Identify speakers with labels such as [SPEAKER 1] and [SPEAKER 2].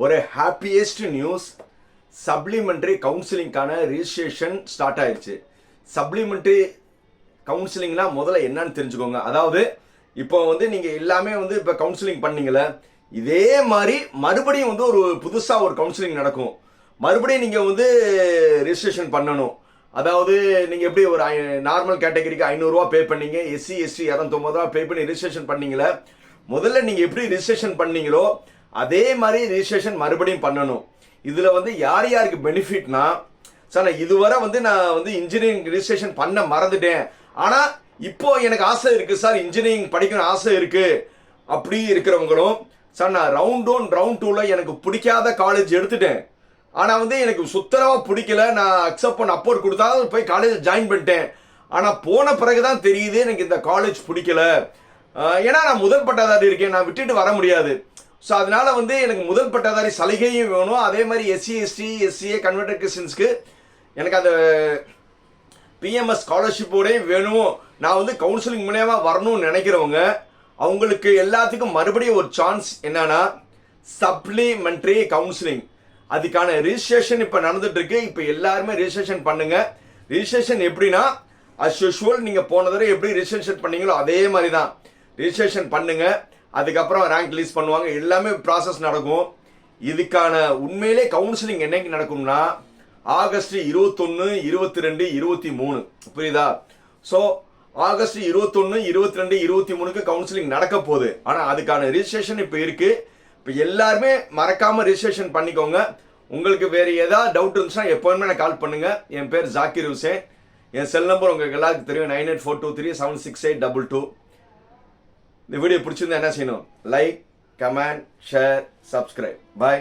[SPEAKER 1] ஒரு happiest news. Supplementary கவுன்சிலிங்கான registration start ஆயிடுச்சு. சப்ளிமெண்ட்ரி கவுன்சிலிங்னா முதல்ல என்னன்னு தெரிஞ்சுக்கோங்க. அதாவது இப்போ நீங்கள் எல்லாமே இப்போ கவுன்சிலிங் பண்ணீங்களே, இதே மாதிரி மறுபடியும் ஒரு புதுசாக ஒரு கவுன்சிலிங் நடக்கும். மறுபடியும் நீங்கள் ரிஜிஸ்ட்ரேஷன் பண்ணணும். அதாவது நீங்கள் எப்படி ஒரு நார்மல் கேட்டகரிக்கு 500 ரூபா பே பண்ணீங்க, எஸ்சி எஸ்டி 250 ரூபா பே பண்ணி ரிஜிஸ்ட்ரேஷன் பண்ணீங்களே, முதல்ல நீங்கள் எப்படி ரிஜிஸ்ட்ரேஷன் பண்ணீங்களோ அதே மாதிரி ரிஜிஸ்ட்ரேஷன் மறுபடியும் பண்ணணும். இதில் யார் யாருக்கு பெனிஃபிட்னா, சார் நான் இதுவரை நான் இன்ஜினியரிங் ரிஜிஸ்ட்ரேஷன் பண்ண மறந்துட்டேன், ஆனால் இப்போ எனக்கு ஆசை இருக்குது சார், இன்ஜினியரிங் படிக்கணும் ஆசை இருக்குது அப்படி இருக்கிறவங்களும், சார் நான் ரவுண்ட் 1 ரவுண்ட் 2ல் எனக்கு பிடிக்காத காலேஜ் எடுத்துட்டேன், ஆனால் எனக்கு சுத்தரவாக பிடிக்கல, நான் அக்செப்ட் பண்ண அப்போர்ட் கொடுத்தா போய் காலேஜ் ஜாயின் பண்ணிட்டேன், ஆனால் போன பிறகு தான் தெரியுது எனக்கு இந்த காலேஜ் பிடிக்கல, ஏன்னா நான் முதல் பட்டதாரி இருக்கேன், நான் விட்டுட்டு வர முடியாது. ஸோ அதனால எனக்கு முதல் பட்டதாரி சலுகையும் வேணும், அதே மாதிரி எஸ்சி எஸ்டி எஸ்சிஏ கன்வெர்டட் கிறிஸ்டியன்ஸ்க்கு எனக்கு அந்த பிஎம்எஸ் ஸ்காலர்ஷிப்போடையும் வேணும், நான் கவுன்சிலிங் மூலமா வரணும்னு நினைக்கிறவங்க அவங்களுக்கு எல்லாத்துக்கும் மறுபடியும் ஒரு சான்ஸ் என்னன்னா சப்ளிமெண்ட்ரி கவுன்சிலிங். அதுக்கான ரிஜிஸ்ட்ரேஷன் இப்போ நடந்துட்டு இருக்கு. இப்போ எல்லாருமே ரிஜிஸ்ட்ரேஷன் பண்ணுங்க. ரிஜிஸ்ட்ரேஷன் எப்படின்னா அஸ் யூஷுவல் நீங்கள் போன தடவை எப்படி ரிஜிஸ்ட்ரேஷன் பண்ணீங்களோ அதே மாதிரி தான் ரிஜிஸ்ட்ரேஷன் பண்ணுங்க. அதுக்கப்புறம் ரேங்க் லிஸ்ட் பண்ணுவாங்க, எல்லாமே ப்ராசஸ் நடக்கும். இதுக்கான உண்மையிலே கவுன்சிலிங் என்னைக்கு நடக்கும்னா ஆகஸ்ட் 21, 22, 23, புரியுதா? ஸோ ஆகஸ்ட் 21, 22, 23க்கு கவுன்சிலிங் நடக்க போகுது. ஆனால் அதுக்கான ரிஜிஸ்ட்ரேஷன் இப்போ இருக்கு. இப்போ எல்லாருமே மறக்காம ரிஜிஸ்ட்ரேஷன் பண்ணிக்கோங்க. உங்களுக்கு வேறு ஏதாவது டவுட் இருந்துச்சுன்னா எப்போவுமே நான் கால் பண்ணுங்க. என் பேர் ஜாக்கிர் ஹுசேன். என் செல் நம்பர் உங்களுக்கு எல்லாருக்கும் தெரியும், 9842376822. இந்த வீடியோ பிடிச்சிருந்தா என்ன செய்யணும்? Like, comment, share, subscribe. பாய்.